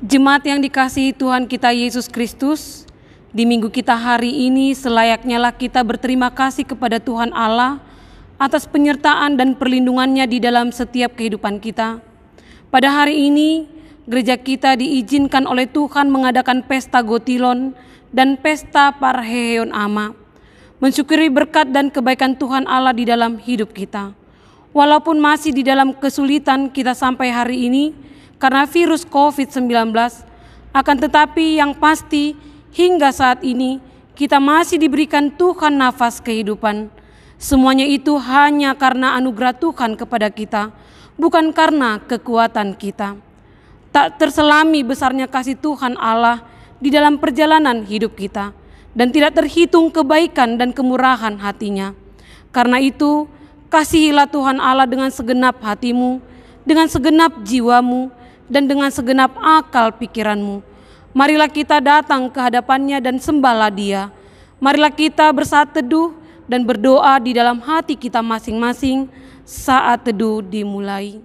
Jemaat yang dikasihi Tuhan kita Yesus Kristus, di minggu kita hari ini selayaknya lah kita berterima kasih kepada Tuhan Allah atas penyertaan dan perlindungannya di dalam setiap kehidupan kita. Pada hari ini, gereja kita diizinkan oleh Tuhan mengadakan pesta Gotilon dan pesta Parheon Ama, mensyukuri berkat dan kebaikan Tuhan Allah di dalam hidup kita. Walaupun masih di dalam kesulitan kita sampai hari ini karena virus COVID-19, akan tetapi yang pasti hingga saat ini kita masih diberikan Tuhan nafas kehidupan. Semuanya itu hanya karena anugerah Tuhan kepada kita, bukan karena kekuatan kita. Tak terselami besarnya kasih Tuhan Allah di dalam perjalanan hidup kita, dan tidak terhitung kebaikan dan kemurahan hatinya. Karena itu, kasihilah Tuhan Allah dengan segenap hatimu, dengan segenap jiwamu, dan dengan segenap akal pikiranmu. Marilah kita datang ke hadapannya dan sembahlah Dia. Marilah kita bersaat teduh dan berdoa di dalam hati kita masing-masing saat teduh dimulai.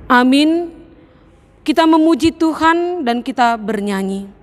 Amin. Kita memuji Tuhan dan kita bernyanyi.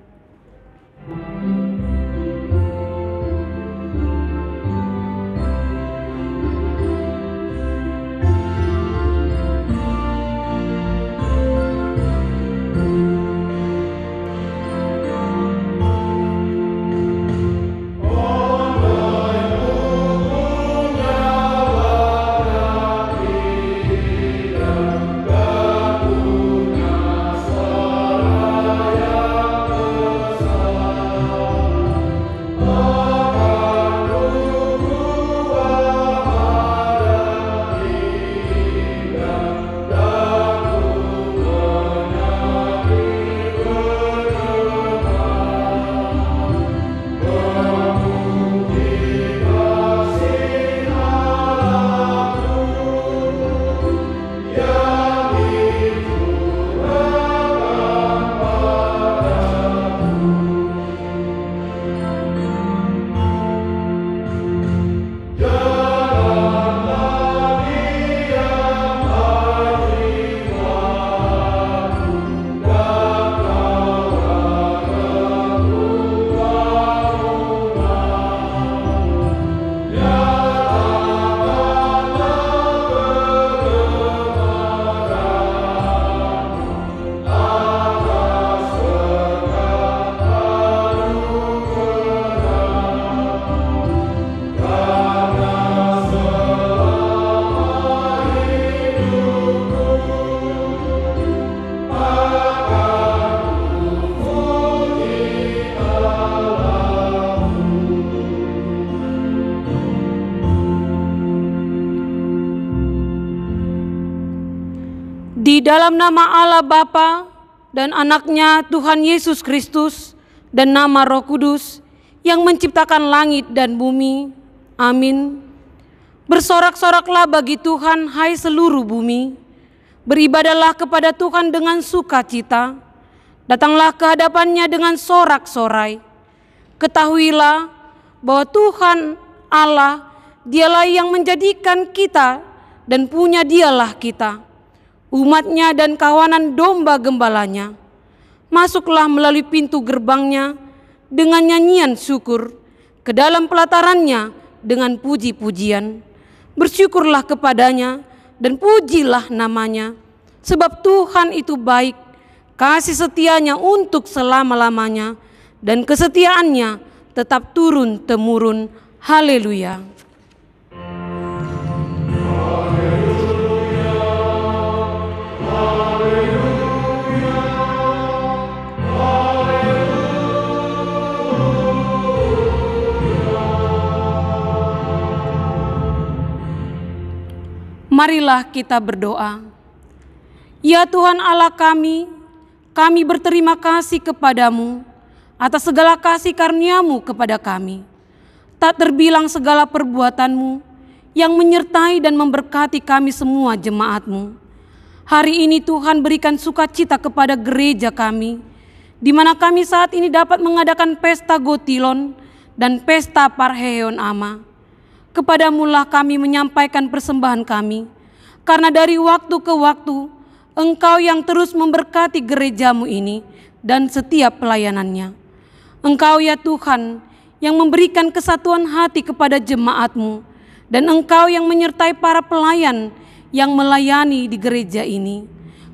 Di dalam nama Allah Bapa dan Anaknya Tuhan Yesus Kristus dan nama Roh Kudus yang menciptakan langit dan bumi. Amin. Bersorak-soraklah bagi Tuhan, hai seluruh bumi. Beribadahlah kepada Tuhan dengan sukacita. Datanglah ke hadapannya dengan sorak-sorai. Ketahuilah bahwa Tuhan Allah, Dialah yang menjadikan kita dan punya Dialah kita, umatnya dan kawanan domba gembalanya. Masuklah melalui pintu gerbangnya dengan nyanyian syukur, ke dalam pelatarannya dengan puji-pujian. Bersyukurlah kepadanya dan pujilah namanya, sebab Tuhan itu baik, kasih setianya untuk selama-lamanya, dan kesetiaannya tetap turun-temurun. Haleluya. Marilah kita berdoa. Ya Tuhan Allah kami berterima kasih kepadamu atas segala kasih karunia-Mu kepada kami. Tak terbilang segala perbuatan-Mu yang menyertai dan memberkati kami semua jemaat-Mu. Hari ini Tuhan berikan sukacita kepada gereja kami, di mana kami saat ini dapat mengadakan pesta Gotilon dan pesta Parheon Ama. Kepadamulah kami menyampaikan persembahan kami, karena dari waktu ke waktu Engkau yang terus memberkati gerejamu ini dan setiap pelayanannya. Engkau ya Tuhan yang memberikan kesatuan hati kepada jemaat-Mu, dan Engkau yang menyertai para pelayan yang melayani di gereja ini.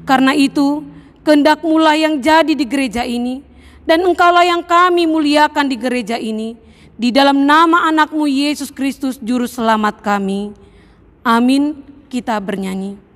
Karena itu kehendak-Mu lah yang jadi di gereja ini, dan Engkaulah yang kami muliakan di gereja ini. Di dalam nama anak-Mu Yesus Kristus Juru Selamat kami. Amin. Kita bernyanyi.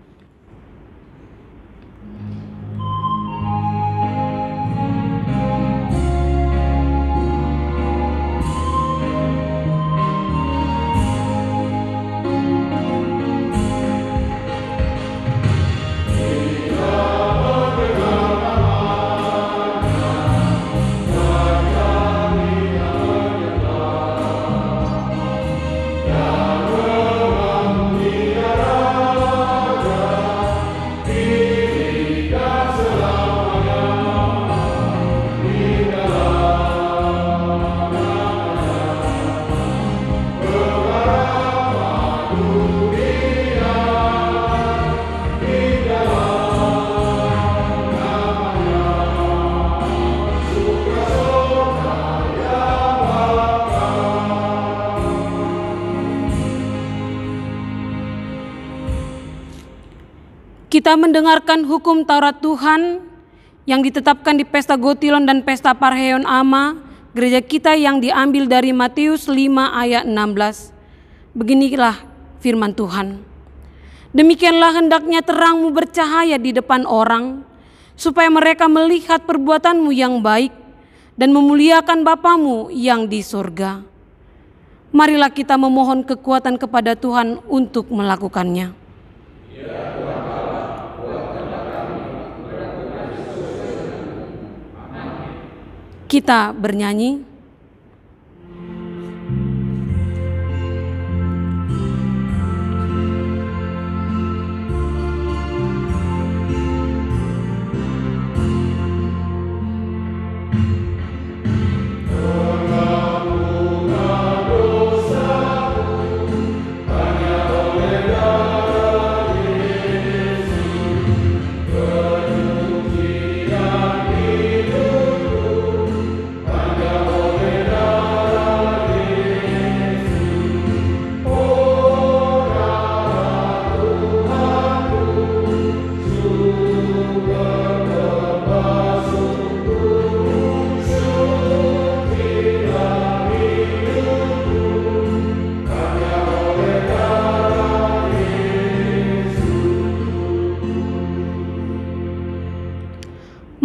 Kita mendengarkan hukum Taurat Tuhan yang ditetapkan di pesta Gotilon dan pesta Parheon Ama gereja kita, yang diambil dari Matius 5 ayat 16. Beginilah firman Tuhan. Demikianlah hendaknya terang-Mu bercahaya di depan orang, supaya mereka melihat perbuatan-Mu yang baik dan memuliakan Bapa-Mu yang di surga. Marilah kita memohon kekuatan kepada Tuhan untuk melakukannya. Kita bernyanyi.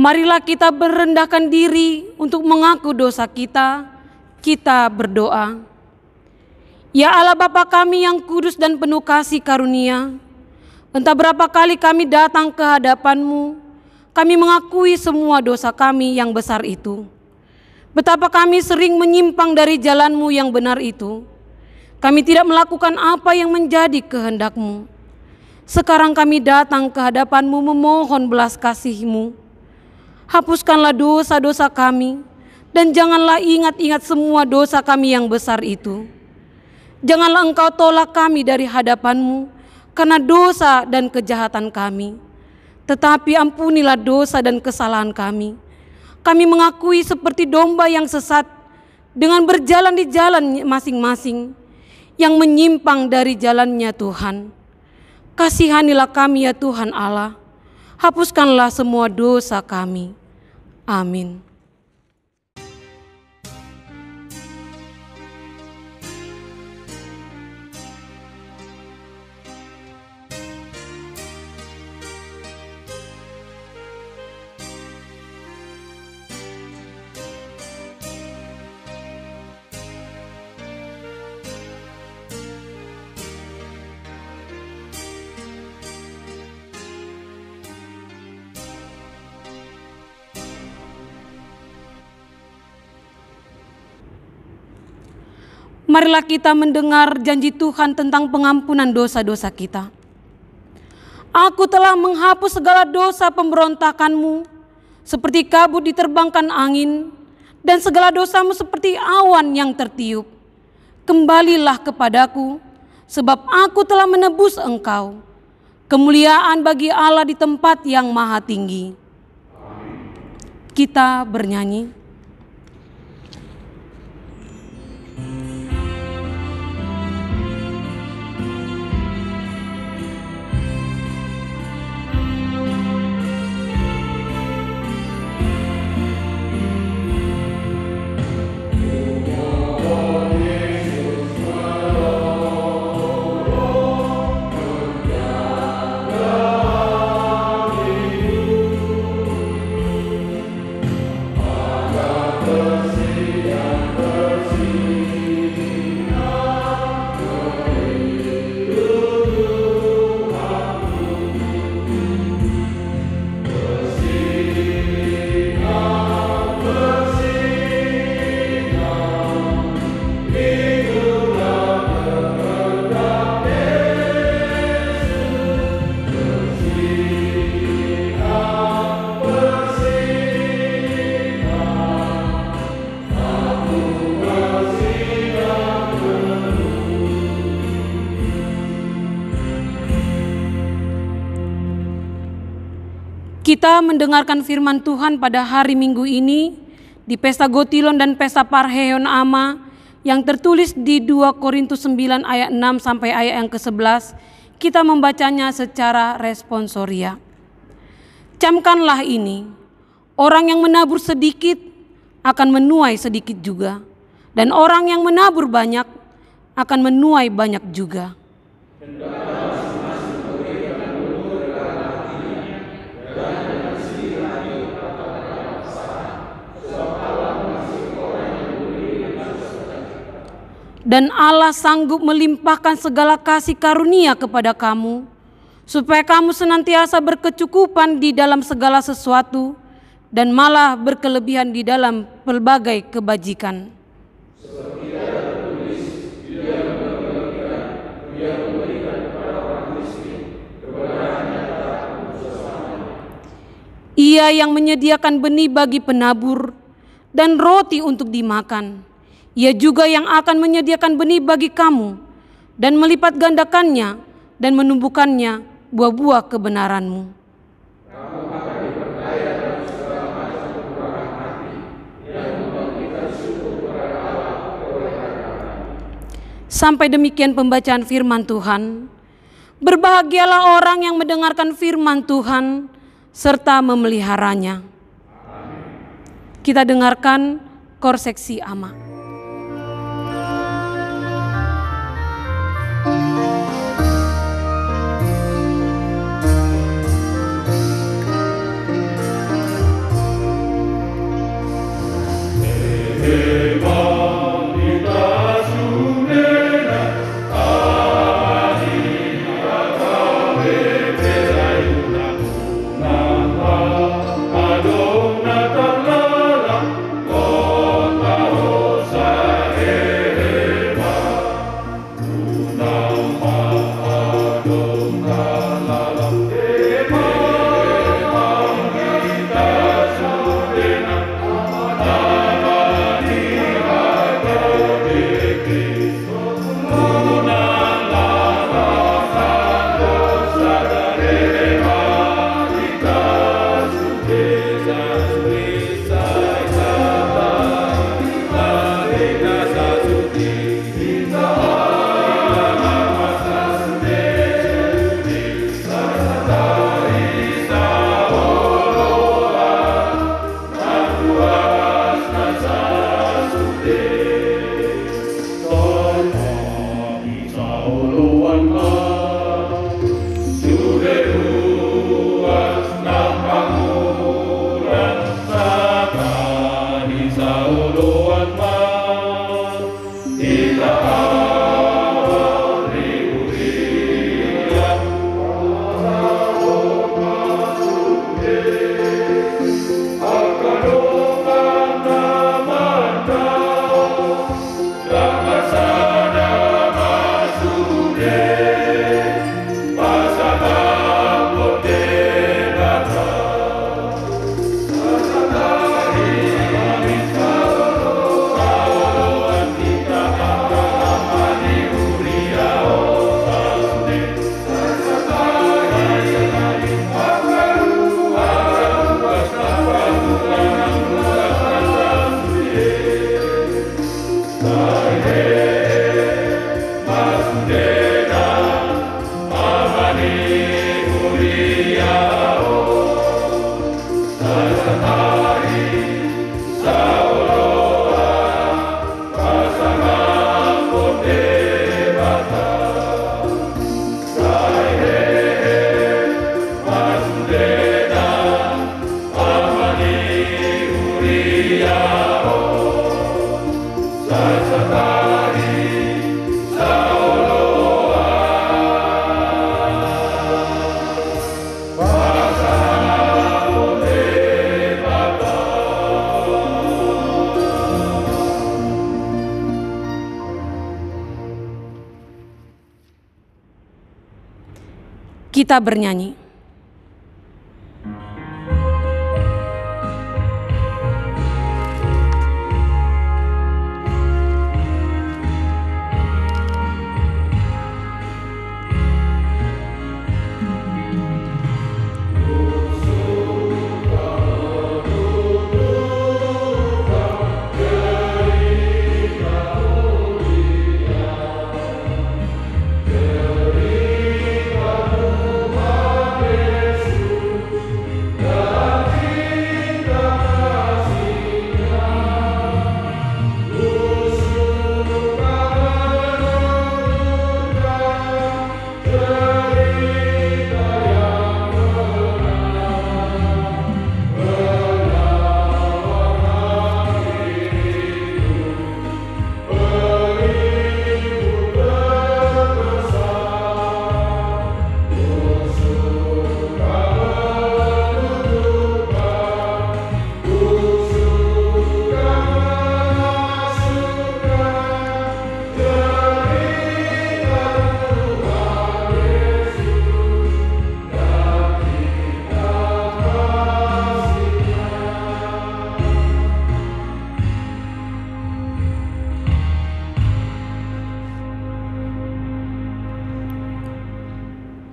Marilah kita merendahkan diri untuk mengaku dosa kita. Kita berdoa. Ya Allah Bapa kami yang kudus dan penuh kasih karunia, entah berapa kali kami datang ke hadapan-Mu, kami mengakui semua dosa kami yang besar itu. Betapa kami sering menyimpang dari jalan-Mu yang benar itu. Kami tidak melakukan apa yang menjadi kehendak-Mu. Sekarang kami datang ke hadapan-Mu memohon belas kasih-Mu. Hapuskanlah dosa-dosa kami, dan janganlah ingat-ingat semua dosa kami yang besar itu. Janganlah Engkau tolak kami dari hadapan-Mu karena dosa dan kejahatan kami, tetapi ampunilah dosa dan kesalahan kami. Kami mengakui seperti domba yang sesat dengan berjalan di jalan masing-masing. yang menyimpang dari jalannya Tuhan. Kasihanilah kami ya Tuhan Allah, hapuskanlah semua dosa kami. Amin. Marilah kita mendengar janji Tuhan tentang pengampunan dosa-dosa kita. Aku telah menghapus segala dosa pemberontakanmu, seperti kabut diterbangkan angin, dan segala dosamu seperti awan yang tertiup. Kembalilah kepadaku, sebab aku telah menebus engkau. Kemuliaan bagi Allah di tempat yang maha tinggi. Kita bernyanyi. Kita mendengarkan firman Tuhan pada hari Minggu ini di Pesta Gotilon dan Pesta Parheon Ama yang tertulis di 2 Korintus 9 ayat 6 sampai ayat yang ke-11. Kita membacanya secara responsoria. Camkanlah ini, orang yang menabur sedikit akan menuai sedikit juga, dan orang yang menabur banyak akan menuai banyak juga. Dan Allah sanggup melimpahkan segala kasih karunia kepada kamu, supaya kamu senantiasa berkecukupan di dalam segala sesuatu, dan malah berkelebihan di dalam pelbagai kebajikan. Ia yang menyediakan benih bagi penabur dan roti untuk dimakan. Ia juga yang akan menyediakan benih bagi kamu dan melipat gandakannya dan menumbuhkannya buah-buah kebenaranmu. Kamu akan diperkaya dalam segala macam kekurangan hati dan membangkitkan syukur kepada Allah oleh harta. Sampai demikian pembacaan firman Tuhan. Berbahagialah orang yang mendengarkan firman Tuhan serta memeliharanya. Amin. Kita dengarkan korseksi Ama. Kita bernyanyi.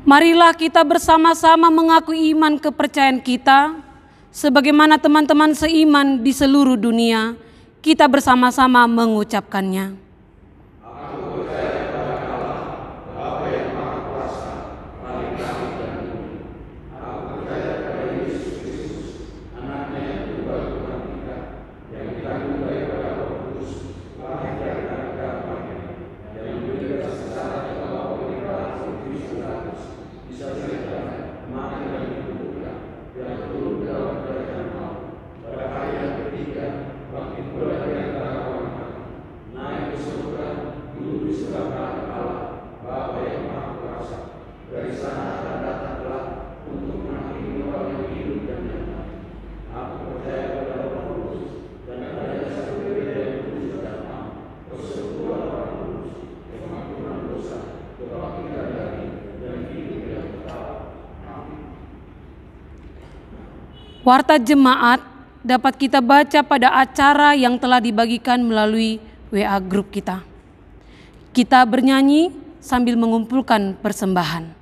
Marilah kita bersama-sama mengaku iman kepercayaan kita, sebagaimana teman-teman seiman di seluruh dunia, kita bersama-sama mengucapkannya. Warta jemaat dapat kita baca pada acara yang telah dibagikan melalui WA grup kita. Kita bernyanyi sambil mengumpulkan persembahan.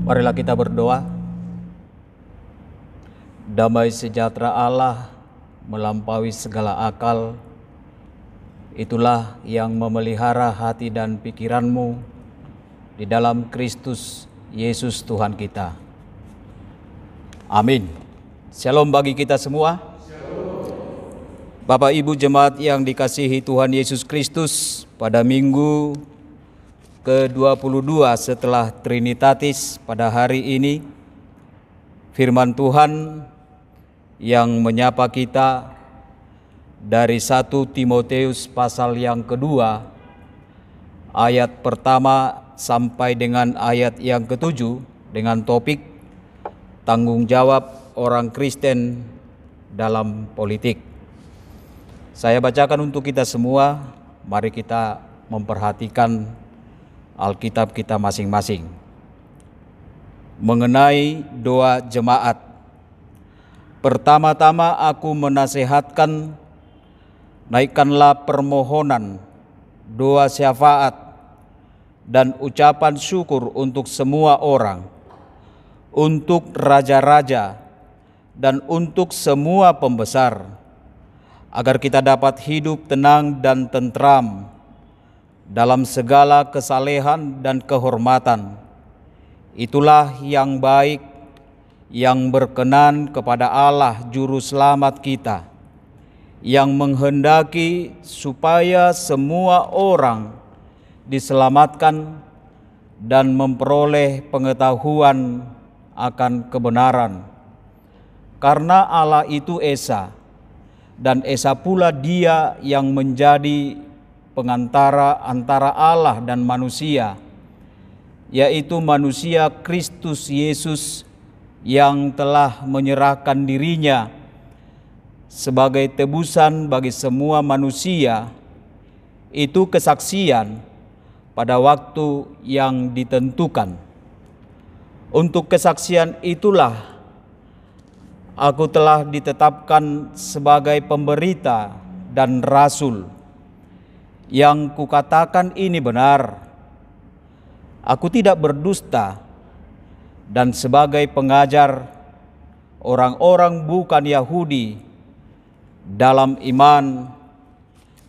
Marilah kita berdoa. Damai sejahtera Allah melampaui segala akal, itulah yang memelihara hati dan pikiranmu di dalam Kristus Yesus Tuhan kita. Amin. Shalom bagi kita semua. Bapak Ibu jemaat yang dikasihi Tuhan Yesus Kristus, pada minggu ke-22 setelah Trinitatis pada hari ini, firman Tuhan yang menyapa kita dari 1 Timotius pasal yang kedua, ayat pertama sampai dengan ayat yang ke-7 dengan topik tanggung jawab orang Kristen dalam politik. Saya bacakan untuk kita semua, mari kita memperhatikan Alkitab kita masing-masing. Mengenai doa jemaat. Pertama-tama aku menasihatkan, naikkanlah permohonan, doa syafaat, dan ucapan syukur untuk semua orang, untuk raja-raja, dan untuk semua pembesar, agar kita dapat hidup tenang dan tentram dalam segala kesalehan dan kehormatan. Itulah yang baik, yang berkenan kepada Allah Juru Selamat kita, yang menghendaki supaya semua orang diselamatkan dan memperoleh pengetahuan akan kebenaran. Karena Allah itu Esa, dan Esa pula Dia yang menjadi pengantara antara Allah dan manusia, yaitu manusia Kristus Yesus yang telah menyerahkan dirinya sebagai tebusan bagi semua manusia. Itu kesaksian pada waktu yang ditentukan. Untuk kesaksian itulah aku telah ditetapkan sebagai pemberita dan rasul. Yang kukatakan ini benar. Aku tidak berdusta, dan sebagai pengajar orang-orang bukan Yahudi dalam iman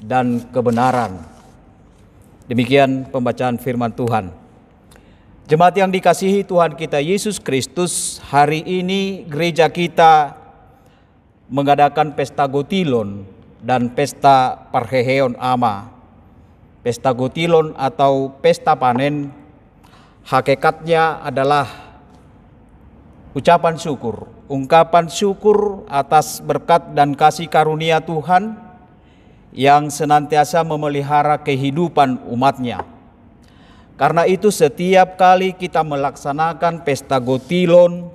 dan kebenaran. Demikian pembacaan firman Tuhan. Jemaat yang dikasihi Tuhan kita Yesus Kristus, hari ini gereja kita mengadakan pesta Gotilon dan pesta Parheheon Ama. Pesta Gotilon atau pesta panen hakikatnya adalah ucapan syukur, ungkapan syukur atas berkat dan kasih karunia Tuhan yang senantiasa memelihara kehidupan umatnya. Karena itu setiap kali kita melaksanakan pesta Gotilon,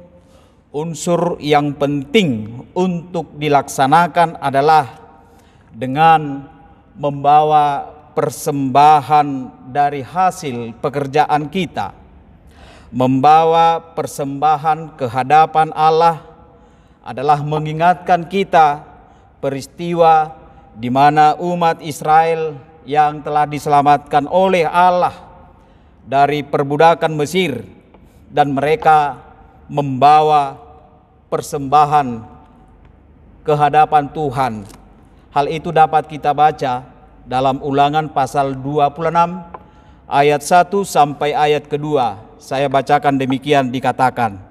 unsur yang penting untuk dilaksanakan adalah dengan membawa persembahan dari hasil pekerjaan kita, membawa persembahan ke hadapan Allah adalah mengingatkan kita peristiwa di mana umat Israel yang telah diselamatkan oleh Allah dari perbudakan Mesir dan mereka membawa persembahan ke hadapan Tuhan. Hal itu dapat kita baca dalam Ulangan pasal 26 ayat 1 sampai ayat kedua. Saya bacakan demikian, dikatakan,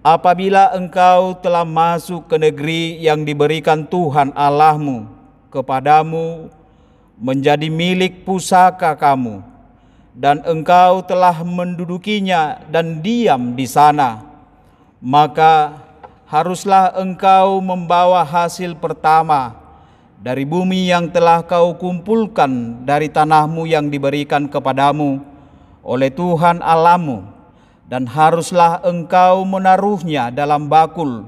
apabila engkau telah masuk ke negeri yang diberikan Tuhan Allahmu kepadamu menjadi milik pusaka kamu, dan engkau telah mendudukinya dan diam di sana, maka haruslah engkau membawa hasil pertama dari bumi yang telah kau kumpulkan dari tanahmu yang diberikan kepadamu oleh Tuhan Allahmu, dan haruslah engkau menaruhnya dalam bakul,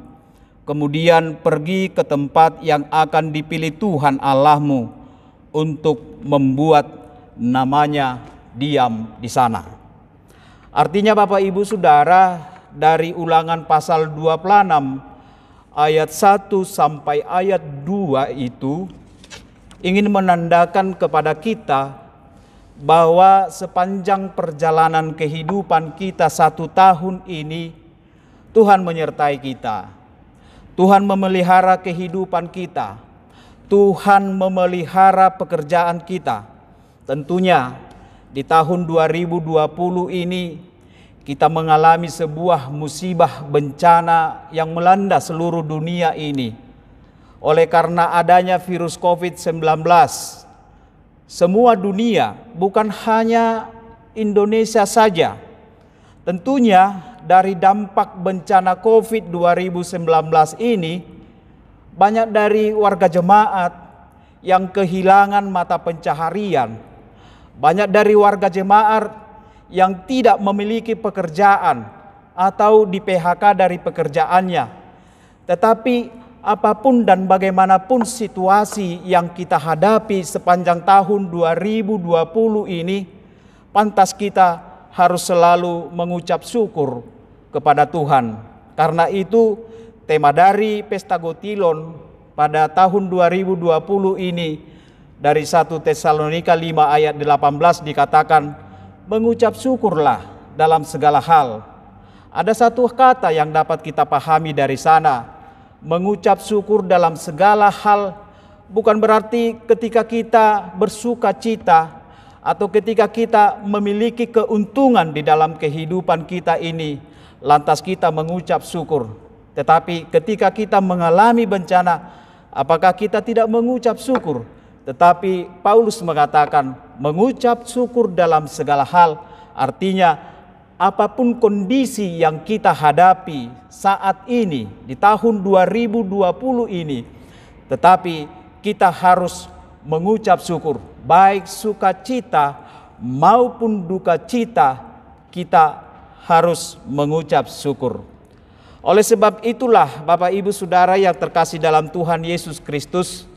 kemudian pergi ke tempat yang akan dipilih Tuhan Allahmu untuk membuat namanya diam di sana. Artinya Bapak Ibu Saudara, dari Ulangan pasal 26 ayat 1 sampai ayat 2 itu ingin menandakan kepada kita bahwa sepanjang perjalanan kehidupan kita 1 tahun ini, Tuhan menyertai kita. Tuhan memelihara kehidupan kita. Tuhan memelihara pekerjaan kita. Tentunya di tahun 2020 ini kita mengalami sebuah musibah bencana yang melanda seluruh dunia ini. Oleh karena adanya virus COVID-19, semua dunia, bukan hanya Indonesia saja, tentunya dari dampak bencana COVID 2019 ini, banyak dari warga jemaat yang kehilangan mata pencaharian, banyak dari warga jemaat yang tidak memiliki pekerjaan atau di PHK dari pekerjaannya. Tetapi apapun dan bagaimanapun situasi yang kita hadapi sepanjang tahun 2020 ini, pantas kita harus selalu mengucap syukur kepada Tuhan. Karena itu tema dari Pesta Gotilon pada tahun 2020 ini dari 1 Tesalonika 5 ayat 18 dikatakan, mengucap syukurlah dalam segala hal. Ada satu kata yang dapat kita pahami dari sana. Mengucap syukur dalam segala hal bukan berarti ketika kita bersuka cita atau ketika kita memiliki keuntungan di dalam kehidupan kita ini, lantas kita mengucap syukur. Tetapi ketika kita mengalami bencana, apakah kita tidak mengucap syukur? Tetapi Paulus mengatakan mengucap syukur dalam segala hal, artinya apapun kondisi yang kita hadapi saat ini di tahun 2020 ini, tetapi kita harus mengucap syukur, baik sukacita maupun duka cita, kita harus mengucap syukur. Oleh sebab itulah Bapak Ibu Saudara yang terkasih dalam Tuhan Yesus Kristus,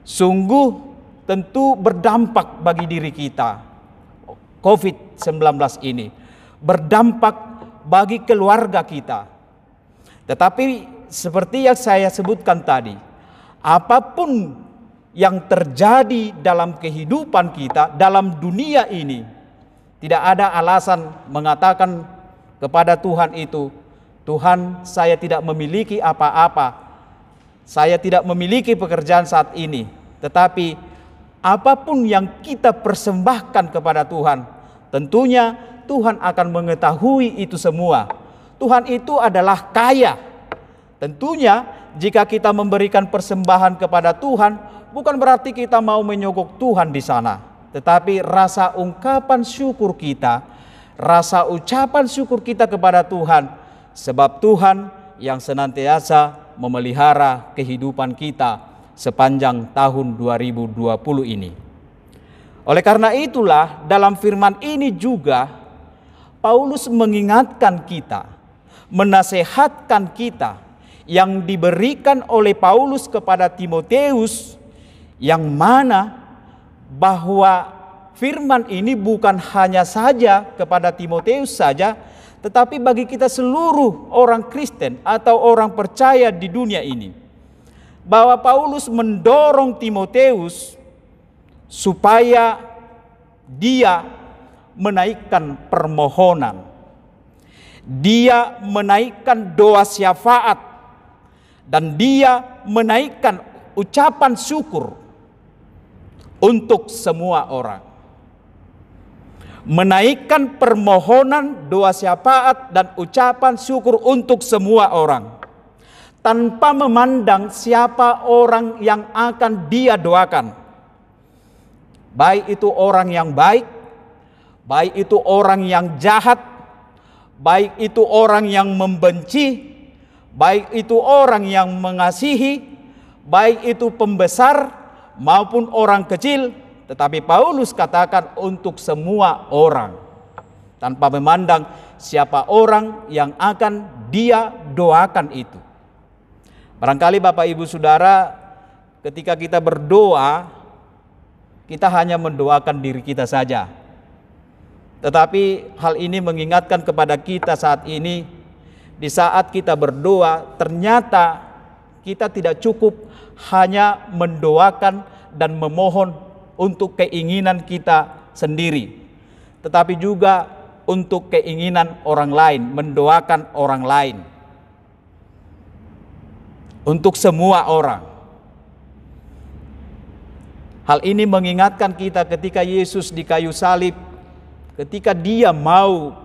sungguh tentu berdampak bagi diri kita COVID-19 ini, berdampak bagi keluarga kita. Tetapi seperti yang saya sebutkan tadi, apapun yang terjadi dalam kehidupan kita, dalam dunia ini, tidak ada alasan mengatakan kepada Tuhan itu, Tuhan, saya tidak memiliki apa-apa, saya tidak memiliki pekerjaan saat ini. Tetapi apapun yang kita persembahkan kepada Tuhan, tentunya Tuhan akan mengetahui itu semua. Tuhan itu adalah kaya. Tentunya jika kita memberikan persembahan kepada Tuhan, bukan berarti kita mau menyogok Tuhan di sana. Tetapi rasa ungkapan syukur kita, rasa ucapan syukur kita kepada Tuhan, sebab Tuhan yang senantiasa memelihara kehidupan kita sepanjang tahun 2020 ini. Oleh karena itulah dalam firman ini juga Paulus mengingatkan kita, menasehatkan kita yang diberikan oleh Paulus kepada Timoteus, yang mana bahwa firman ini bukan hanya saja kepada Timoteus saja, tetapi bagi kita seluruh orang Kristen atau orang percaya di dunia ini. Bahwa Paulus mendorong Timoteus supaya dia menaikkan permohonan, dia menaikkan doa syafaat, dan dia menaikkan ucapan syukur untuk semua orang. Menaikkan permohonan, doa syafaat, dan ucapan syukur untuk semua orang, tanpa memandang siapa orang yang akan dia doakan. Baik itu orang yang baik, baik itu orang yang jahat, baik itu orang yang membenci, baik itu orang yang mengasihi, baik itu pembesar maupun orang kecil. Tetapi Paulus katakan untuk semua orang, tanpa memandang siapa orang yang akan dia doakan itu. Barangkali Bapak Ibu Saudara, ketika kita berdoa, kita hanya mendoakan diri kita saja. Tetapi hal ini mengingatkan kepada kita saat ini, di saat kita berdoa, ternyata kita tidak cukup hanya mendoakan dan memohon untuk keinginan kita sendiri, tetapi juga untuk keinginan orang lain, mendoakan orang lain. Untuk semua orang. Hal ini mengingatkan kita ketika Yesus di kayu salib, ketika dia mau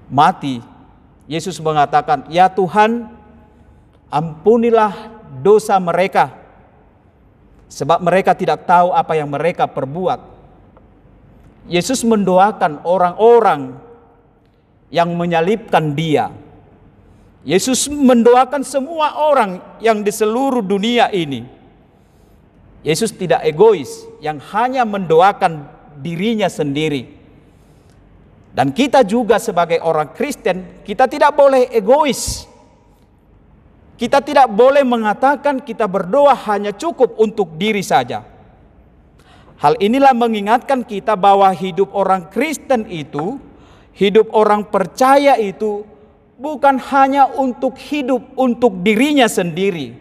mati, Yesus mengatakan, "Ya Tuhan, ampunilah dosa mereka, sebab mereka tidak tahu apa yang mereka perbuat." Yesus mendoakan orang-orang yang menyalibkan dia. Yesus mendoakan semua orang yang di seluruh dunia ini. Yesus tidak egois yang hanya mendoakan dirinya sendiri. Dan kita juga sebagai orang Kristen, kita tidak boleh egois. Kita tidak boleh mengatakan kita berdoa hanya cukup untuk diri saja. Hal inilah mengingatkan kita bahwa hidup orang Kristen itu, hidup orang percaya itu bukan hanya untuk hidup untuk dirinya sendiri,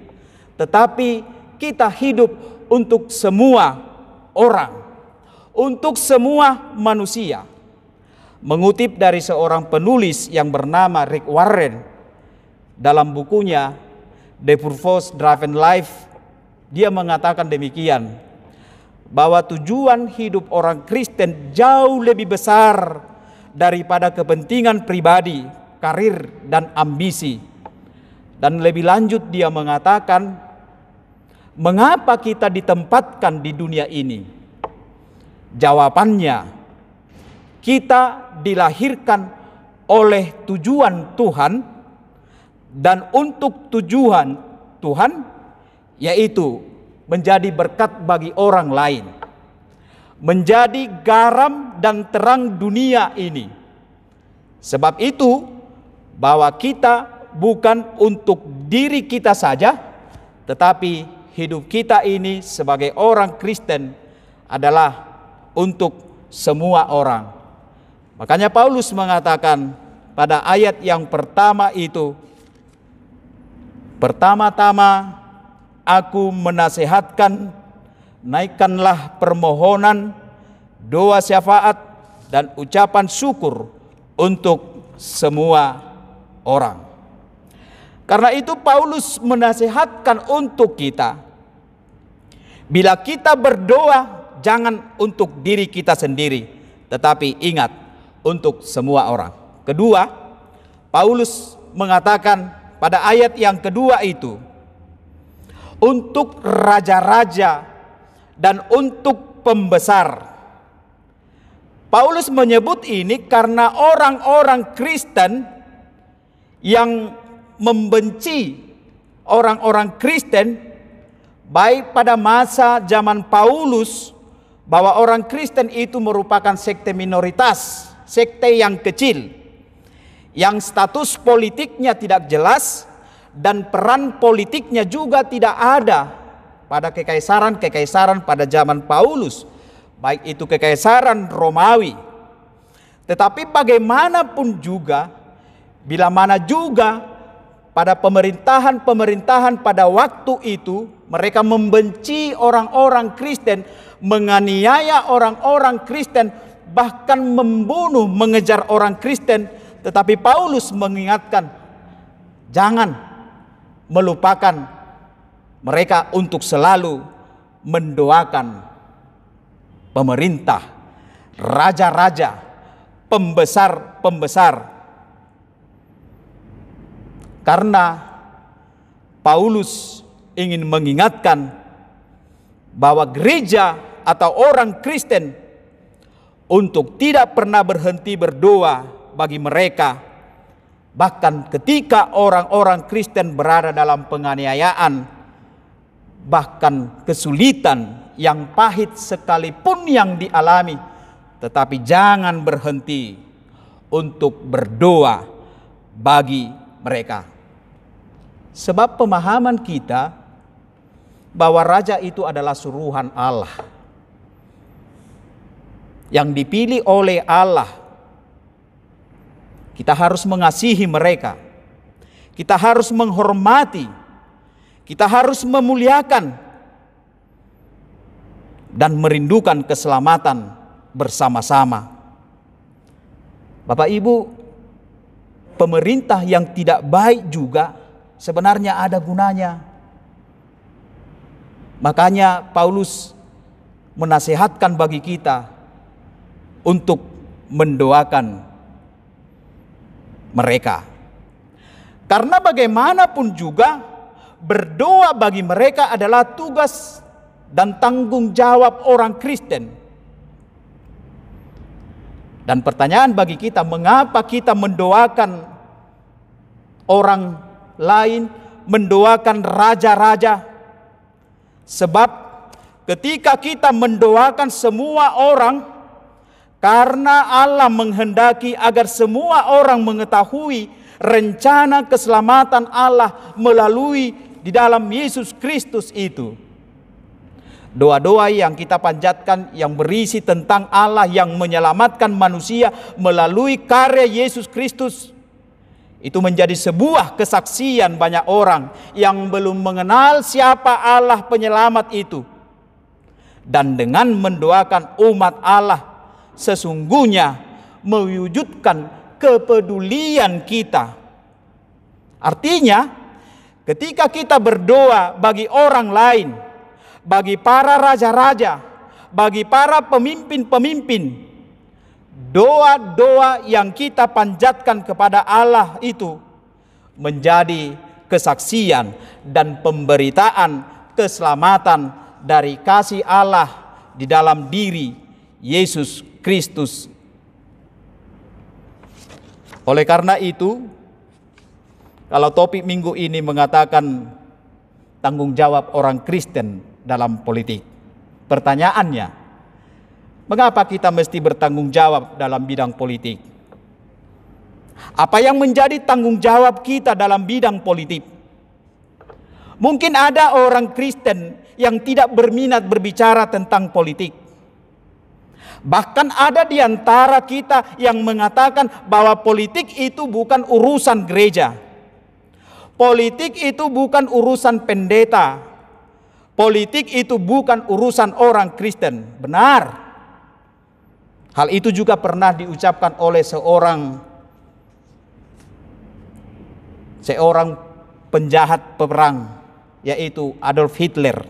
tetapi kita hidup untuk semua orang, untuk semua manusia. Mengutip dari seorang penulis yang bernama Rick Warren dalam bukunya The Purpose Driven Life, dia mengatakan demikian, bahwa tujuan hidup orang Kristen jauh lebih besar daripada kepentingan pribadi, karir, dan ambisi. Dan lebih lanjut dia mengatakan, mengapa kita ditempatkan di dunia ini? Jawabannya, kita dilahirkan oleh tujuan Tuhan, dan untuk tujuan Tuhan yaitu menjadi berkat bagi orang lain, menjadi garam dan terang dunia ini. Sebab itu, bahwa kita bukan untuk diri kita saja, tetapi hidup kita ini sebagai orang Kristen adalah untuk semua orang. Makanya Paulus mengatakan pada ayat yang pertama itu, "Pertama-tama aku menasehatkan, naikkanlah permohonan, doa syafaat, dan ucapan syukur untuk semua orang." Karena itu Paulus menasehatkan untuk kita, bila kita berdoa jangan untuk diri kita sendiri, tetapi ingat untuk semua orang. Kedua, Paulus mengatakan pada ayat yang kedua itu, untuk raja-raja dan untuk pembesar. Paulus menyebut ini karena orang-orang Kristen yang membenci orang-orang Kristen, baik pada masa zaman Paulus, bahwa orang Kristen itu merupakan sekte minoritas, sekte yang kecil, yang status politiknya tidak jelas, dan peran politiknya juga tidak ada pada kekaisaran-kekaisaran pada zaman Paulus, baik itu kekaisaran Romawi. Tetapi bagaimanapun juga, bila mana juga pada pemerintahan-pemerintahan pada waktu itu, mereka membenci orang-orang Kristen, menganiaya orang-orang Kristen, bahkan membunuh, mengejar orang Kristen. Tetapi Paulus mengingatkan, jangan melupakan mereka untuk selalu mendoakan pemerintah, raja-raja, pembesar-pembesar. Karena Paulus ingin mengingatkan bahwa gereja atau orang Kristen untuk tidak pernah berhenti berdoa bagi mereka, bahkan ketika orang-orang Kristen berada dalam penganiayaan, bahkan kesulitan yang pahit sekalipun yang dialami, tetapi jangan berhenti untuk berdoa bagi mereka. Sebab pemahaman kita bahwa raja itu adalah suruhan Allah, yang dipilih oleh Allah. Kita harus mengasihi mereka, kita harus menghormati, kita harus memuliakan. dan merindukan keselamatan bersama-sama. Bapak Ibu, pemerintah yang tidak baik juga sebenarnya ada gunanya. Makanya Paulus menasihatkan bagi kita untuk mendoakan mereka. Karena bagaimanapun juga berdoa bagi mereka adalah tugas dan tanggung jawab orang Kristen. Dan pertanyaan bagi kita, mengapa kita mendoakan orang lain, mendoakan raja-raja? Sebab ketika kita mendoakan semua orang, karena Allah menghendaki agar semua orang mengetahui rencana keselamatan Allah melalui di dalam Yesus Kristus itu. Doa-doa yang kita panjatkan yang berisi tentang Allah yang menyelamatkan manusia melalui karya Yesus Kristus, itu menjadi sebuah kesaksian banyak orang yang belum mengenal siapa Allah penyelamat itu. Dan dengan mendoakan umat Allah, sesungguhnya mewujudkan kepedulian kita. Artinya, ketika kita berdoa bagi orang lain, bagi para raja-raja, bagi para pemimpin-pemimpin, doa-doa yang kita panjatkan kepada Allah itu menjadi kesaksian dan pemberitaan keselamatan dari kasih Allah di dalam diri Yesus Kristus. Oleh karena itu, kalau topik minggu ini mengatakan tanggung jawab orang Kristen dalam politik, pertanyaannya, mengapa kita mesti bertanggung jawab dalam bidang politik? Apa yang menjadi tanggung jawab kita dalam bidang politik? Mungkin ada orang Kristen yang tidak berminat berbicara tentang politik. Bahkan ada di antara kita yang mengatakan bahwa politik itu bukan urusan gereja. Politik itu bukan urusan pendeta. Politik itu bukan urusan orang Kristen. Benar. Hal itu juga pernah diucapkan oleh seorang penjahat perang, yaitu Adolf Hitler,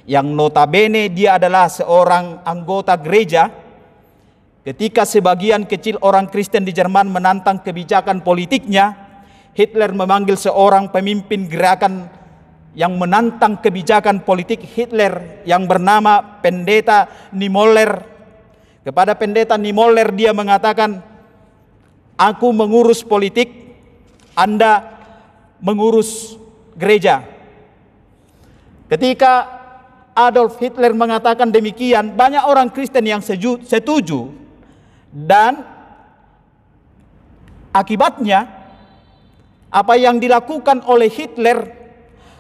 yang notabene dia adalah seorang anggota gereja. Ketika sebagian kecil orang Kristen di Jerman menantang kebijakan politiknya, Hitler memanggil seorang pemimpin gerakan yang menantang kebijakan politik Hitler yang bernama Pendeta Niemöller. Kepada Pendeta Niemöller dia mengatakan, "Aku mengurus politik, Anda mengurus gereja." Ketika Adolf Hitler mengatakan demikian, banyak orang Kristen yang setuju, dan akibatnya apa yang dilakukan oleh Hitler,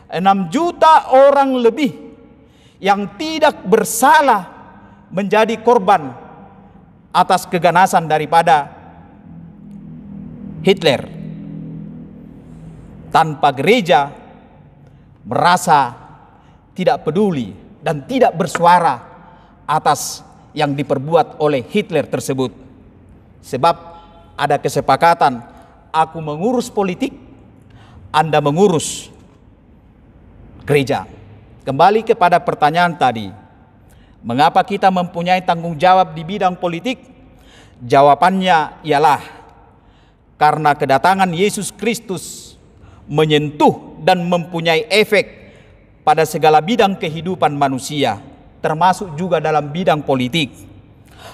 6 juta orang lebih yang tidak bersalah menjadi korban atas keganasan daripada Hitler. Tanpa gereja merasa tidak peduli dan tidak bersuara atas yang diperbuat oleh Hitler tersebut. Sebab ada kesepakatan, aku mengurus politik, Anda mengurus gereja. Kembali kepada pertanyaan tadi, mengapa kita mempunyai tanggung jawab di bidang politik? Jawabannya ialah karena kedatangan Yesus Kristus menyentuh dan mempunyai efek pada segala bidang kehidupan manusia, termasuk juga dalam bidang politik.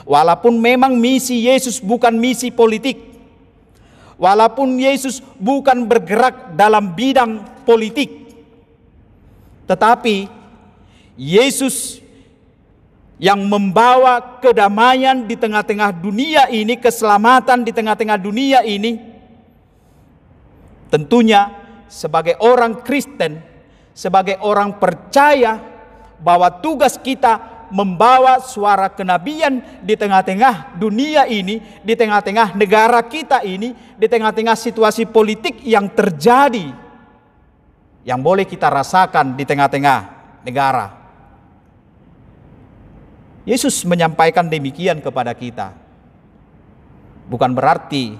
Walaupun memang misi Yesus bukan misi politik, walaupun Yesus bukan bergerak dalam bidang politik, tetapi Yesus yang membawa kedamaian di tengah-tengah dunia ini, keselamatan di tengah-tengah dunia ini, tentunya sebagai orang Kristen, sebagai orang percaya bahwa tugas kita membawa suara kenabian di tengah-tengah dunia ini, di tengah-tengah negara kita ini, di tengah-tengah situasi politik yang terjadi, yang boleh kita rasakan di tengah-tengah negara. Yesus menyampaikan demikian kepada kita. Bukan berarti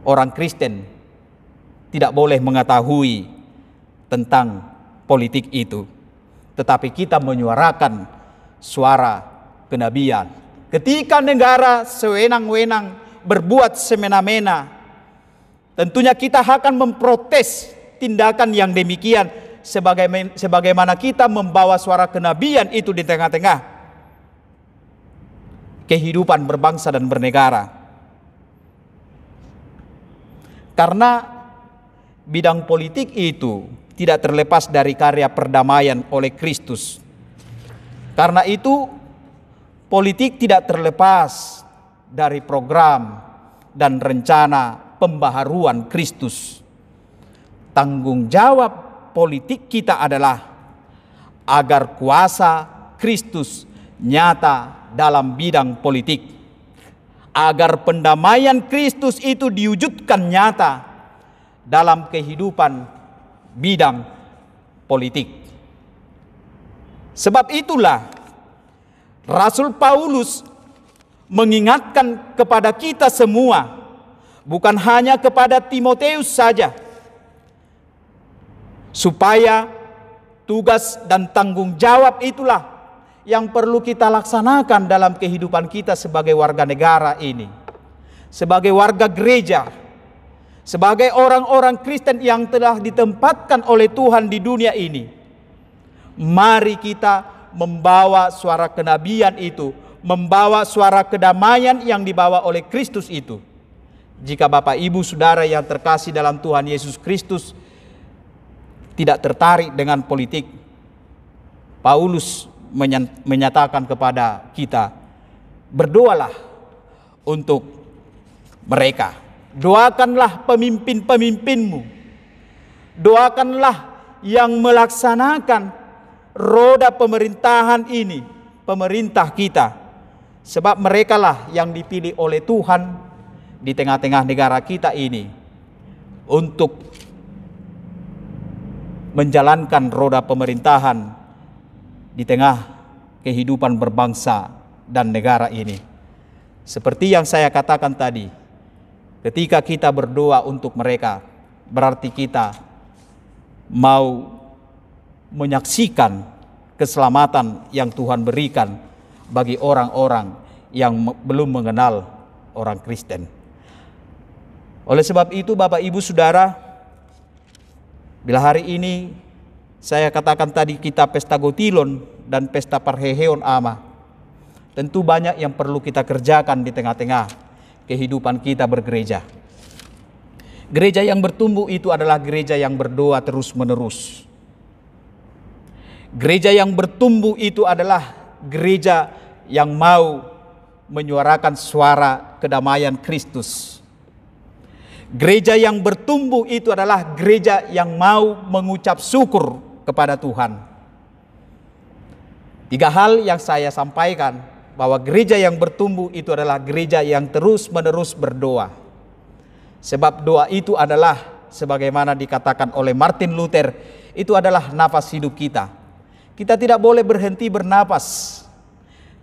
orang Kristen tidak boleh mengetahui tentang politik itu, tetapi kita menyuarakan suara kenabian. Ketika negara sewenang-wenang berbuat semena-mena, tentunya kita akan memprotes tindakan yang demikian, sebagaimana kita membawa suara kenabian itu di tengah-tengah kehidupan berbangsa dan bernegara. Karena bidang politik itu tidak terlepas dari karya perdamaian oleh Kristus. Karena itu politik tidak terlepas dari program dan rencana pembaharuan Kristus. Tanggung jawab politik kita adalah agar kuasa Kristus nyata dalam bidang politik, agar pendamaian Kristus itu diwujudkan nyata dalam kehidupan bidang politik. Sebab itulah Rasul Paulus mengingatkan kepada kita semua, bukan hanya kepada Timotius saja, supaya tugas dan tanggung jawab itulah yang perlu kita laksanakan dalam kehidupan kita sebagai warga negara ini, sebagai warga gereja, sebagai orang-orang Kristen yang telah ditempatkan oleh Tuhan di dunia ini. Mari kita membawa suara kenabian itu, membawa suara kedamaian yang dibawa oleh Kristus itu. Jika Bapak Ibu Saudara yang terkasih dalam Tuhan Yesus Kristus tidak tertarik dengan politik, Paulus menyatakan kepada kita, berdoalah untuk mereka. Doakanlah pemimpin-pemimpinmu. Doakanlah yang melaksanakan roda pemerintahan ini, pemerintah kita. Sebab merekalah yang dipilih oleh Tuhan di tengah-tengah negara kita ini untuk menjalankan roda pemerintahan di tengah kehidupan berbangsa dan negara ini. Seperti yang saya katakan tadi, ketika kita berdoa untuk mereka, berarti kita mau menyaksikan keselamatan yang Tuhan berikan bagi orang-orang yang belum mengenal orang Kristen. Oleh sebab itu, Bapak Ibu Saudara, bila hari ini saya katakan tadi kita pesta Gotilon dan pesta Parheheon Ama, tentu banyak yang perlu kita kerjakan di tengah-tengah kehidupan kita bergereja. Gereja yang bertumbuh itu adalah gereja yang berdoa terus-menerus. Gereja yang bertumbuh itu adalah gereja yang mau menyuarakan suara kedamaian Kristus. Gereja yang bertumbuh itu adalah gereja yang mau mengucap syukur kepada Tuhan. 3 hal yang saya sampaikan, bahwa gereja yang bertumbuh itu adalah gereja yang terus-menerus berdoa. Sebab doa itu adalah, sebagaimana dikatakan oleh Martin Luther, itu adalah nafas hidup kita. Kita tidak boleh berhenti bernapas.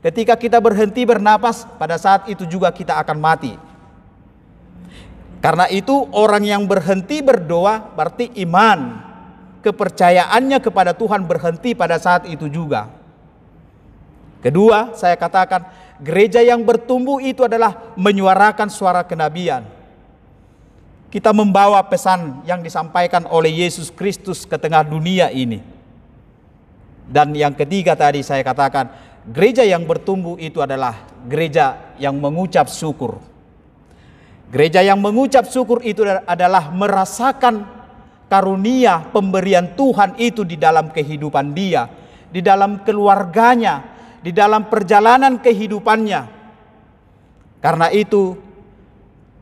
Ketika kita berhenti bernapas, pada saat itu juga kita akan mati. Karena itu orang yang berhenti berdoa berarti iman, kepercayaannya kepada Tuhan berhenti pada saat itu juga. Kedua, saya katakan gereja yang bertumbuh itu adalah menyuarakan suara kenabian. Kita membawa pesan yang disampaikan oleh Yesus Kristus ke tengah dunia ini. Dan yang ketiga tadi saya katakan, gereja yang bertumbuh itu adalah gereja yang mengucap syukur. Gereja yang mengucap syukur itu adalah merasakan karunia pemberian Tuhan itu di dalam kehidupan dia, di dalam keluarganya, di dalam perjalanan kehidupannya. Karena itu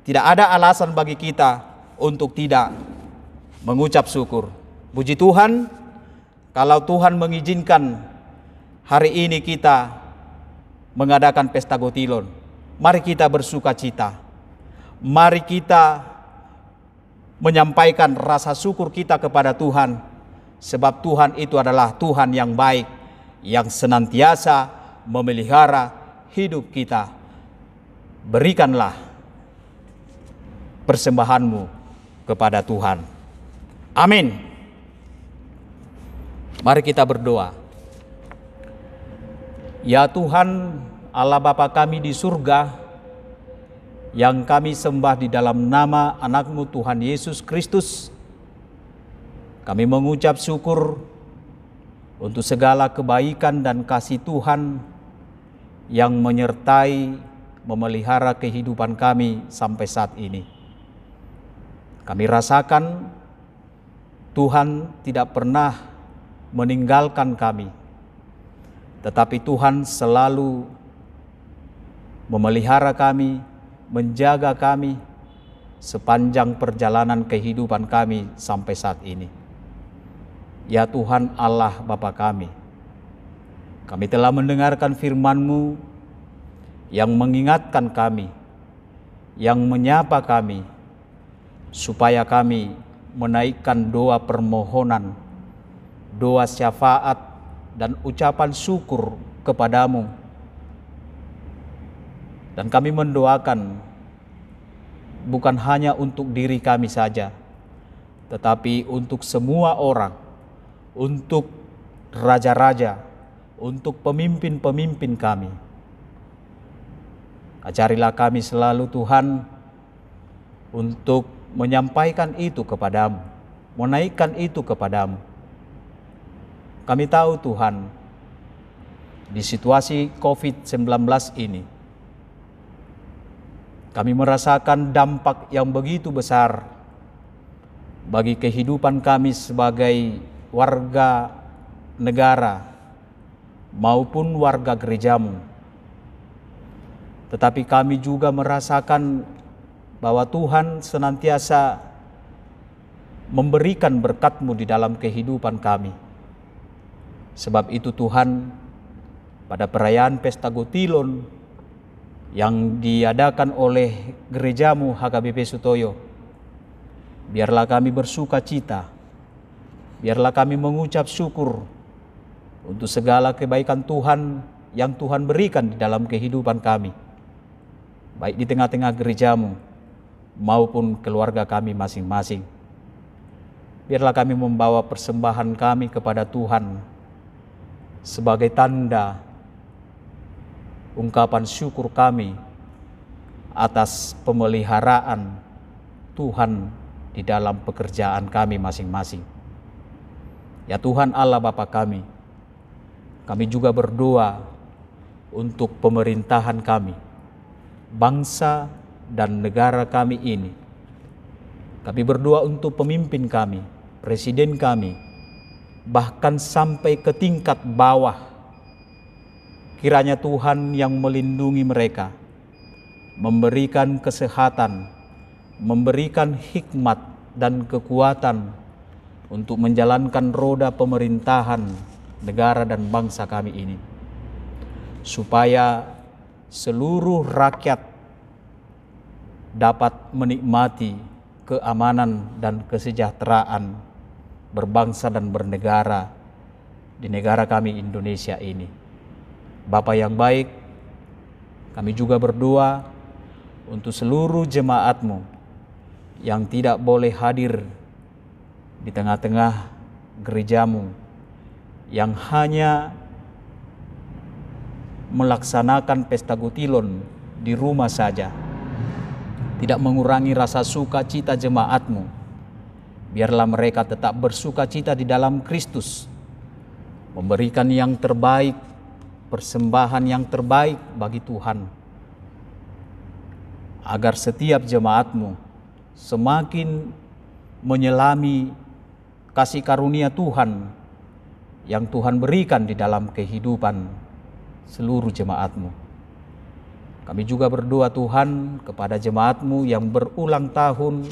tidak ada alasan bagi kita untuk tidak mengucap syukur. Puji Tuhan, kalau Tuhan mengizinkan hari ini kita mengadakan pesta Gotilon, mari kita bersuka cita. Mari kita menyampaikan rasa syukur kita kepada Tuhan, sebab Tuhan itu adalah Tuhan yang baik, yang senantiasa memelihara hidup kita. Berikanlah persembahan-Mu kepada Tuhan. Amin. Mari kita berdoa. Ya Tuhan, Allah Bapa kami di surga, yang kami sembah di dalam nama anak-Mu Tuhan Yesus Kristus, kami mengucap syukur untuk segala kebaikan dan kasih Tuhan yang menyertai memelihara kehidupan kami sampai saat ini. Kami rasakan Tuhan tidak pernah meninggalkan kami, tetapi Tuhan selalu memelihara kami, menjaga kami sepanjang perjalanan kehidupan kami sampai saat ini. Ya Tuhan Allah Bapa kami telah mendengarkan firman-Mu yang mengingatkan kami, yang menyapa kami, supaya kami menaikkan doa permohonan, doa syafaat, dan ucapan syukur kepadamu. Dan kami mendoakan bukan hanya untuk diri kami saja, tetapi untuk semua orang, untuk raja-raja, untuk pemimpin-pemimpin kami. Ajarilah kami selalu Tuhan untuk menyampaikan itu kepadamu, menaikkan itu kepadamu. Kami tahu Tuhan, di situasi COVID-19 ini, kami merasakan dampak yang begitu besar bagi kehidupan kami sebagai warga negara maupun warga gereja-Mu. Tetapi kami juga merasakan bahwa Tuhan senantiasa memberikan berkat-Mu di dalam kehidupan kami. Sebab itu Tuhan, pada perayaan Pesta Gotilon yang diadakan oleh gereja-Mu HKBP Sutoyo, biarlah kami bersuka cita, biarlah kami mengucap syukur untuk segala kebaikan Tuhan yang Tuhan berikan di dalam kehidupan kami, baik di tengah-tengah gereja-Mu maupun keluarga kami masing-masing. Biarlah kami membawa persembahan kami kepada Tuhan sebagai tanda ungkapan syukur kami atas pemeliharaan Tuhan di dalam pekerjaan kami masing-masing. Ya Tuhan Allah Bapa kami juga berdoa untuk pemerintahan kami, bangsa dan negara kami ini. Kami berdoa untuk pemimpin kami, presiden kami, bahkan sampai ke tingkat bawah. Kiranya Tuhan yang melindungi mereka, memberikan kesehatan, memberikan hikmat dan kekuatan untuk menjalankan roda pemerintahan negara dan bangsa kami ini, supaya seluruh rakyat dapat menikmati keamanan dan kesejahteraan berbangsa dan bernegara di negara kami Indonesia ini. Bapa yang baik, kami juga berdoa untuk seluruh jemaat-Mu yang tidak boleh hadir di tengah-tengah gereja-Mu, yang hanya melaksanakan Pesta Gotilon di rumah saja, tidak mengurangi rasa sukacita jemaat-Mu. Biarlah mereka tetap bersukacita di dalam Kristus, memberikan yang terbaik, persembahan yang terbaik bagi Tuhan, agar setiap jemaat-Mu semakin menyelami kasih karunia Tuhan yang Tuhan berikan di dalam kehidupan seluruh jemaat-Mu. Kami juga berdoa Tuhan kepada jemaat-Mu yang berulang tahun,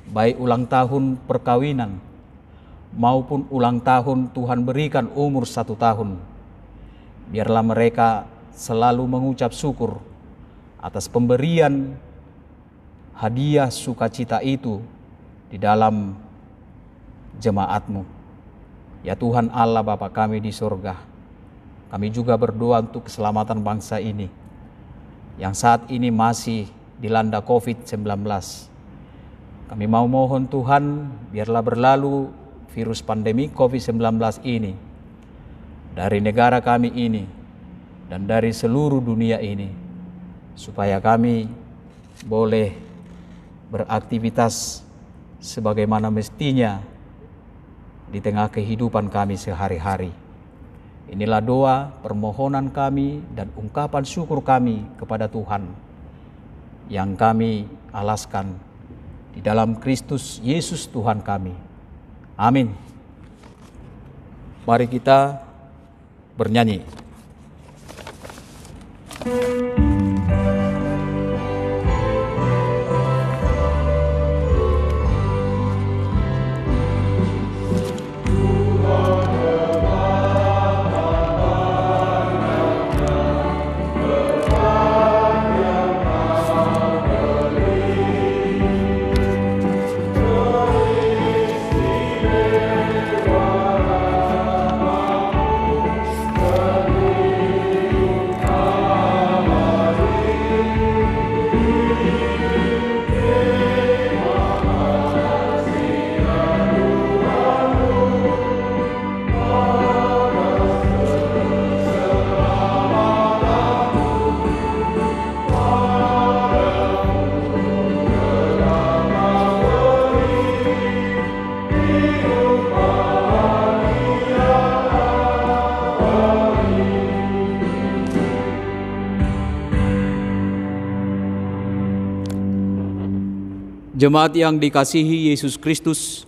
baik ulang tahun perkawinan maupun ulang tahun Tuhan berikan umur 1 tahun. Biarlah mereka selalu mengucap syukur atas pemberian hadiah sukacita itu di dalam jemaat-Mu. Ya Tuhan Allah Bapa kami di surga, Kami juga berdoa untuk keselamatan bangsa ini yang saat ini masih dilanda COVID-19. Kami mau mohon Tuhan, biarlah berlalu virus pandemi COVID-19 ini dari negara kami ini dan dari seluruh dunia ini, supaya kami boleh beraktivitas sebagaimana mestinya di tengah kehidupan kami sehari-hari. Inilah doa, permohonan kami dan ungkapan syukur kami kepada Tuhan yang kami alaskan di dalam Kristus Yesus Tuhan kami. Amin. Mari kita bernyanyi. Jemaat yang dikasihi Yesus Kristus,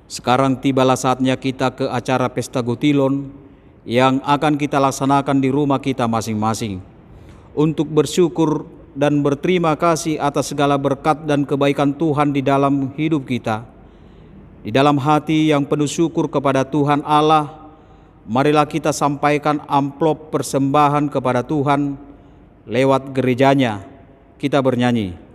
sekarang tibalah saatnya kita ke acara Pesta Gutilon yang akan kita laksanakan di rumah kita masing-masing untuk bersyukur dan berterima kasih atas segala berkat dan kebaikan Tuhan di dalam hidup kita. Di dalam hati yang penuh syukur kepada Tuhan Allah, marilah kita sampaikan amplop persembahan kepada Tuhan lewat gerejanya. Kita bernyanyi.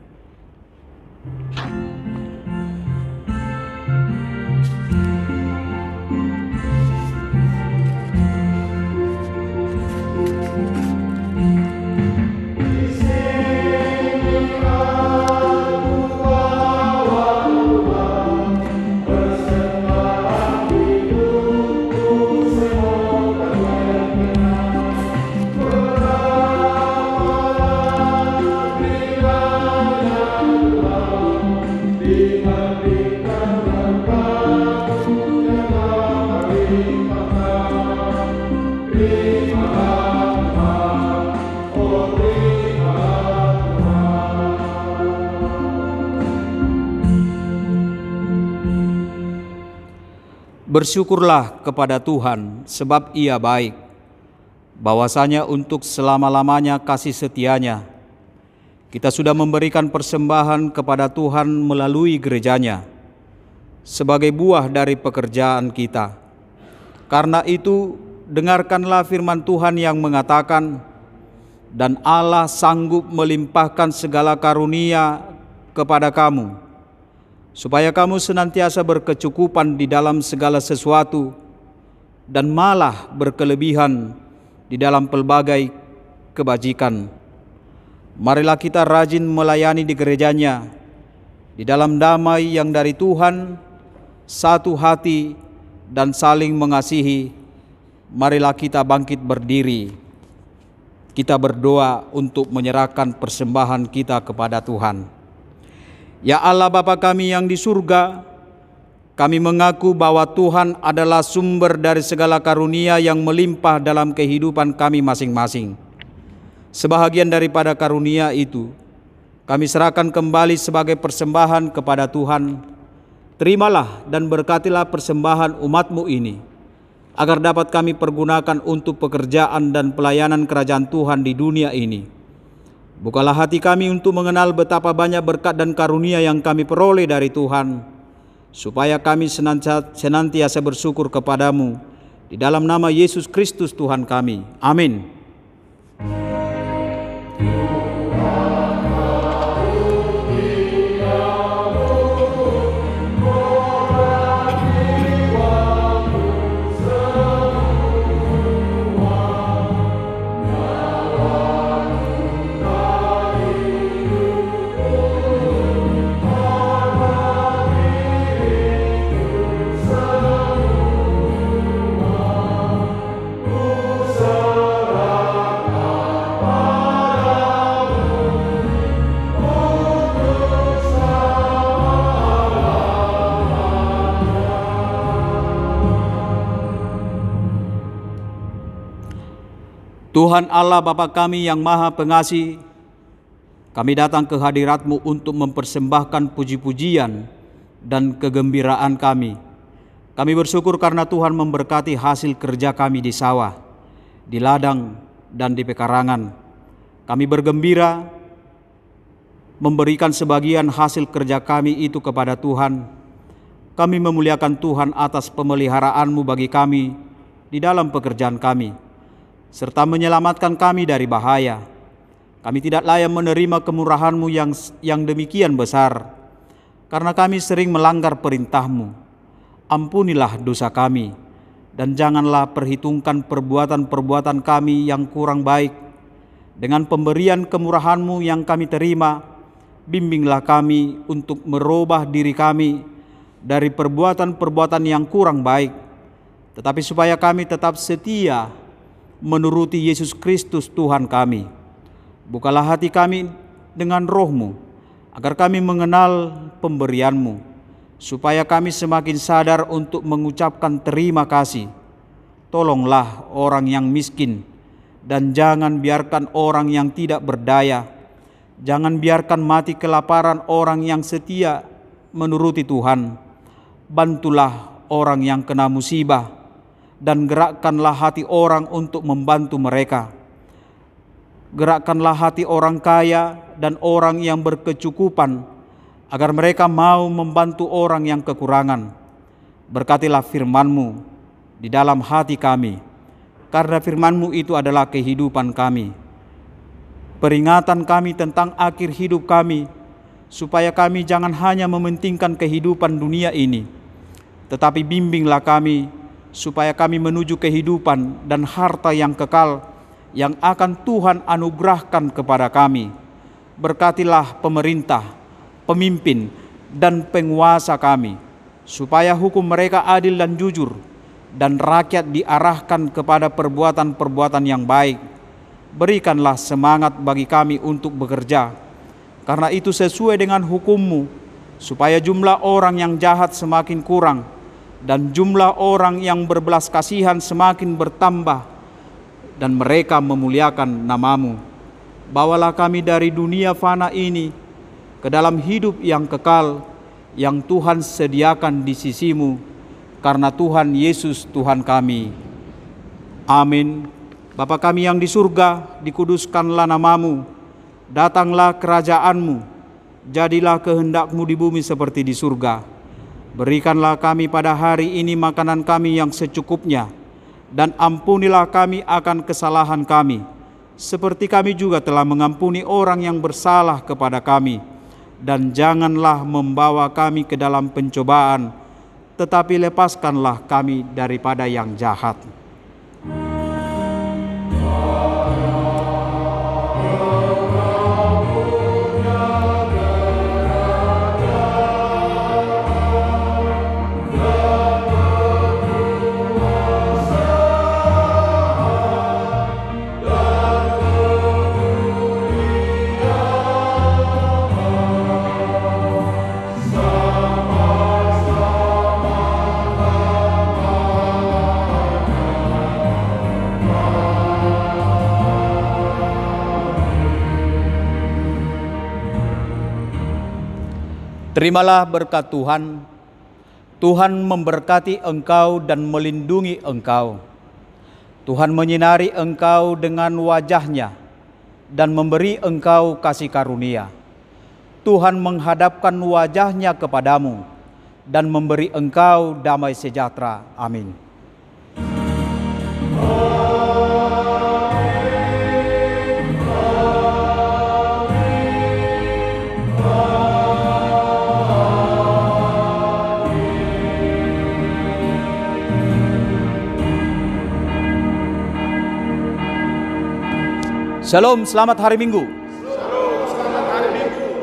Bersyukurlah kepada Tuhan sebab Ia baik, bahwasanya untuk selama-lamanya kasih setianya. Kita sudah memberikan persembahan kepada Tuhan melalui gerejanya sebagai buah dari pekerjaan kita. Karena itu, dengarkanlah firman Tuhan yang mengatakan, dan Allah sanggup melimpahkan segala karunia kepada kamu, supaya kamu senantiasa berkecukupan di dalam segala sesuatu dan malah berkelebihan di dalam pelbagai kebajikan. Marilah kita rajin melayani di gerejanya, di dalam damai yang dari Tuhan, satu hati dan saling mengasihi. Marilah kita bangkit berdiri. Kita berdoa untuk menyerahkan persembahan kita kepada Tuhan. Ya Allah Bapa kami yang di surga, kami mengaku bahwa Tuhan adalah sumber dari segala karunia yang melimpah dalam kehidupan kami masing-masing. Sebahagian daripada karunia itu, kami serahkan kembali sebagai persembahan kepada Tuhan. Terimalah dan berkatilah persembahan umat-Mu ini, agar dapat kami pergunakan untuk pekerjaan dan pelayanan kerajaan Tuhan di dunia ini. Bukalah hati kami untuk mengenal betapa banyak berkat dan karunia yang kami peroleh dari Tuhan, supaya kami senantiasa bersyukur kepadamu. Di dalam nama Yesus Kristus Tuhan kami. Amin. Tuhan Allah Bapa kami yang Maha Pengasih, kami datang ke hadirat-Mu untuk mempersembahkan puji-pujian dan kegembiraan kami. Kami bersyukur karena Tuhan memberkati hasil kerja kami di sawah, di ladang, dan di pekarangan. Kami bergembira memberikan sebagian hasil kerja kami itu kepada Tuhan. Kami memuliakan Tuhan atas pemeliharaan-Mu bagi kami di dalam pekerjaan kami, serta menyelamatkan kami dari bahaya. Kami tidak layak menerima kemurahan-Mu yang demikian besar, karena kami sering melanggar perintah-Mu. Ampunilah dosa kami, dan janganlah perhitungkan perbuatan-perbuatan kami yang kurang baik. Dengan pemberian kemurahan-Mu yang kami terima, bimbinglah kami untuk merubah diri kami dari perbuatan-perbuatan yang kurang baik, tetapi supaya kami tetap setia menuruti Yesus Kristus Tuhan kami. Bukalah hati kami dengan Roh-Mu, agar kami mengenal pemberian-Mu, supaya kami semakin sadar untuk mengucapkan terima kasih. Tolonglah orang yang miskin, dan jangan biarkan orang yang tidak berdaya. Jangan biarkan mati kelaparan orang yang setia menuruti Tuhan. Bantulah orang yang kena musibah, dan gerakkanlah hati orang untuk membantu mereka. Gerakkanlah hati orang kaya dan orang yang berkecukupan, agar mereka mau membantu orang yang kekurangan. Berkatilah firman-Mu di dalam hati kami, karena firman-Mu itu adalah kehidupan kami. Peringatan kami tentang akhir hidup kami, supaya kami jangan hanya mementingkan kehidupan dunia ini, tetapi bimbinglah kami supaya kami menuju kehidupan dan harta yang kekal yang akan Tuhan anugerahkan kepada kami. Berkatilah pemerintah, pemimpin, dan penguasa kami, supaya hukum mereka adil dan jujur, dan rakyat diarahkan kepada perbuatan-perbuatan yang baik. Berikanlah semangat bagi kami untuk bekerja, karena itu sesuai dengan hukum-Mu, supaya jumlah orang yang jahat semakin kurang, dan jumlah orang yang berbelas kasihan semakin bertambah, dan mereka memuliakan nama-Mu. Bawalah kami dari dunia fana ini ke dalam hidup yang kekal, yang Tuhan sediakan di sisi-Mu, karena Tuhan Yesus Tuhan kami. Amin. Bapa kami yang di surga, dikuduskanlah nama-Mu. Datanglah kerajaan-Mu. Jadilah kehendak-Mu di bumi seperti di surga. Berikanlah kami pada hari ini makanan kami yang secukupnya, dan ampunilah kami akan kesalahan kami, seperti kami juga telah mengampuni orang yang bersalah kepada kami. Dan janganlah membawa kami ke dalam pencobaan, tetapi lepaskanlah kami daripada yang jahat. Terimalah berkat Tuhan. Tuhan memberkati engkau dan melindungi engkau. Tuhan menyinari engkau dengan wajah-Nya dan memberi engkau kasih karunia. Tuhan menghadapkan wajah-Nya kepadamu dan memberi engkau damai sejahtera. Amin. Shalom, selamat hari Minggu. Shalom, selamat hari Minggu.